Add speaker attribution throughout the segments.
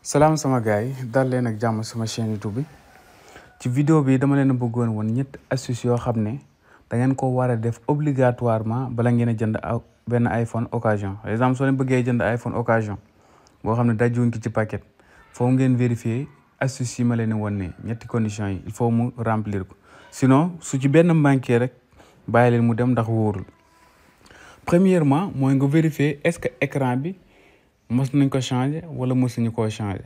Speaker 1: salaam sama gars yi dal leen ak jàmm sama chaîne YouTube bi ci vidéo bi dama leen a bëggoon woon ñetti astuce yoo xam ne da ngeen ko war a def obligatoirement bala ngeen a jënd benn iPhone occasion par exemple soo leen bëggee jënd iPhone occasion boo xam ne dajuwuñ ko ci paquet foofu ngeen vérifier astuce yi ma leen woon ne ñetti conditions yi il faut mu remplir ko sinon su ci benn manqué rek bàyyi leen mu dem ndax wóorul. Premièrement mooy nga vérifier est-ce que écran bi mos nañ ko changer wala mosuñu koo changer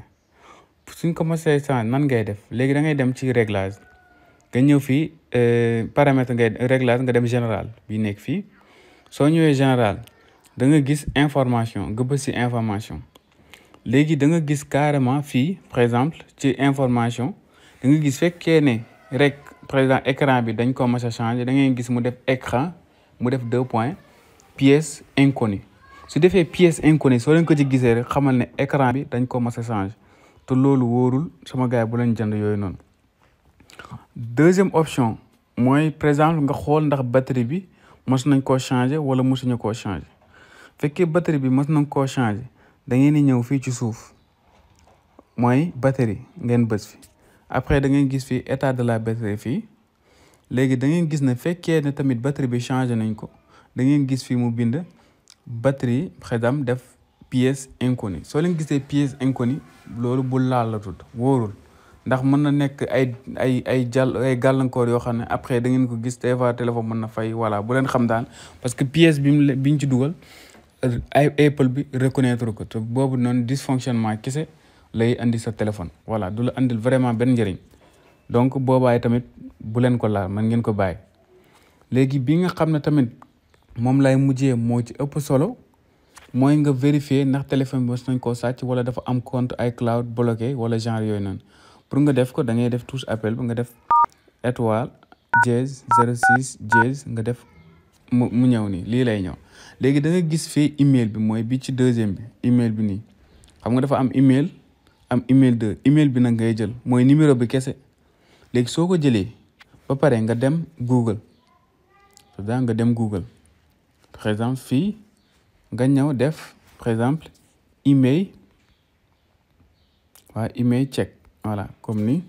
Speaker 1: suñ ko mosee changer nan ngay def léegi da ngay dem ci réglage nga ñëw fii paramètre ngay réglage nga dem général bi nekk fii soo ñëwee général da nga gis information nga bës ci information léegi da nga gis carrément fii par exemple ci information da nga gis fekkee ne rek par exemple écran bi dañ ko mos a changer da ngay gis mu def écran mu def 2 points pièce inconnue su defee pièce inconnue soo leen ko ci gisee rek xamal ne écran bi dañ ko mas a changer te loolu wóorul sama gars yi bu leen jënd yooyu noonu. Deuxième option mooy par exemple nga xool ndax batterie bi mos nañ koo changer wala mosuñu koo changer fekkee batterie bi mos nañ koo changer da ngeen di ñëw fii ci suuf mooy batterie ngeen bës fi après da ngeen gis fii état de la batterie fii léegi da ngeen gis ne fekkee ne tamit batterie bi changer nañ ko da ngeen gis fii mu bind. Batterie par exemple def pièce inconnue soo leen gisee pièce inconnue loolu bu laal la tudd wóorul ndax mën na nekk ay gàllankoor yoo xam ne après da ngeen ko gis des fois téléphone mën na fay voilà bu leen xam daal parce que pièce biñ ci dugal ay Apple bi reconnaître ko te boobu noonu dysfonctionnement kese lay andi sa téléphone voilà du la andil vraiment benn njëriñ donc boobaay tamit bu leen ko laal man ngeen ko bàyyi léegi bi nga xam ne tamit moom lay mujjee moo ci ëpp solo mooy nga vérifier ndax téléphone bi mos nañ koo sàcc wala dafa am compte iCloud bloqué wala genre yooyu noonu pour nga def ko da ngay def touche appel bi nga def étoile dièse 06 dièse nga def mu ñëw nii lii lay ñëw léegi da nga gis fii email bi mooy bi ci deuxième bi email bi nii xam nga dafa am email 2 email bi nag ngay jël mooy numéro bi kese léegi soo ko jëlee ba pare nga dem Google nga dem Google par exemple fii nga ñëw def par exemple email check voilà comme ni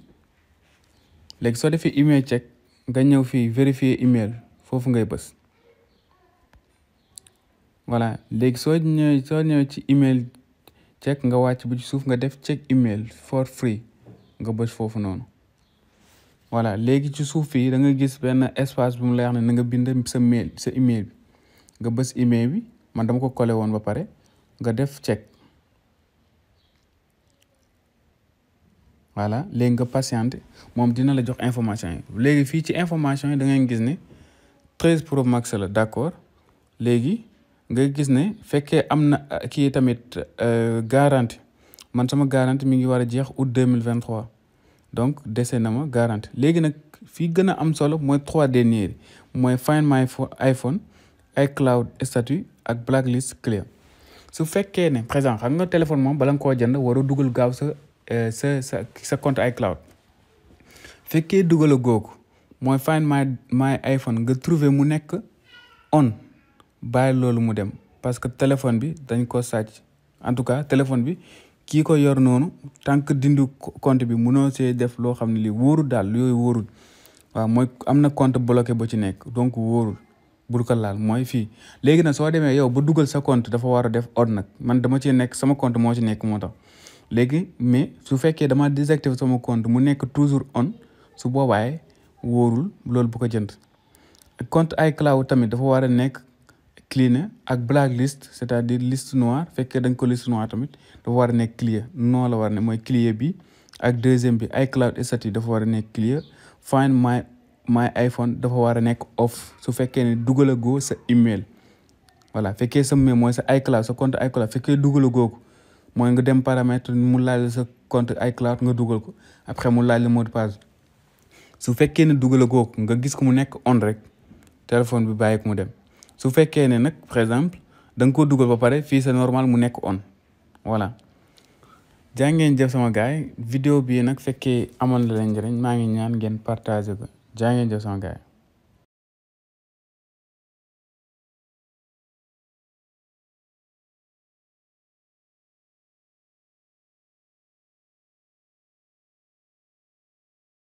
Speaker 1: léegi soo defee email check nga ñëw fii vérifier email foofu ngay bës voilà léegi soo ñëwee ci email check nga wàcc bu ci suuf nga def check email for free nga bës foofu noonu voilà léegi ci suuf fii da nga gis benn espace bu mu lay wax ne na nga bind sa email bi nga bës email bi man dama ko collé woon ba pare nga def check voilà léegi nga patienté moom dina la jox information yi léegi fii ci information yi da ngay gis ne 13 Pro Max la d'accord léegi nga gis ne fekkee am na kii tamit garantie man sama garantie mi ngi war a jeex août 2023 donc dese na ma garantie léegi nag fii gën a am solo mooy 3 derniers yi mooy find my iPhone iCloud statut ak blacklist clear su fekkee ne par exemple xam nga téléphone moom bala nga koo jënd war a dugal gaaw sa compte iCloud fekkee dugal a googu mooy find my iPhone nga trouver mu nekk on bàyyi loolu mu dem parce que téléphone bi dañ ko sàcc en tout cas téléphone bi kii ko yor noonu tant que dindi compte bi mënoo see def loo xam ne lii wóorul daal yooyu wóorul waaw mooy am na compte bloqué ba ci nekk donc wóorul bul ko laal mooy fii léegi nag soo demee yow ba dugal sa compte dafa war a def on nag man dama ci nekk sama compte moo ci nekk moo tax léegi mais su fekkee dama désactiver sama compte mu nekk toujours on su boobaay wóorul loolu bu ko jënd compte iCloud tamit dafa war a nekk clean ak blacklist c'est-à-dire liste noire fekkee dañ ko liste noire tamit dafa war a nekk clear non la war a ne mooy clear bi ak deuxième bi iCloud statut dafa war a nekk clear find my iPhone dafa war a nekk off su fekkee ne dugalagoo sa email voilà fekkee sa mail mooy sa iCloud sa compte iCloud fekkee dugalagoo ko mooy nga dem paramètre mu laaj sa compte iCloud nga dugal ko après mu laaj la mot de passe su fekkee ne dugalagoo ko nga gis ko mu nekk on rek téléphone bi bàyyi ko mu dem su fekkee ne nag par exemple da nga ko dugal ba pare fii c'est normal mu nekk on voilà jaa ngeen jëf sama gars yi vidéo bii nag fekkee amoon na leen njëriñ maa ngi ñaan ngeen partager ko jaa ngeen jëf sama gars yi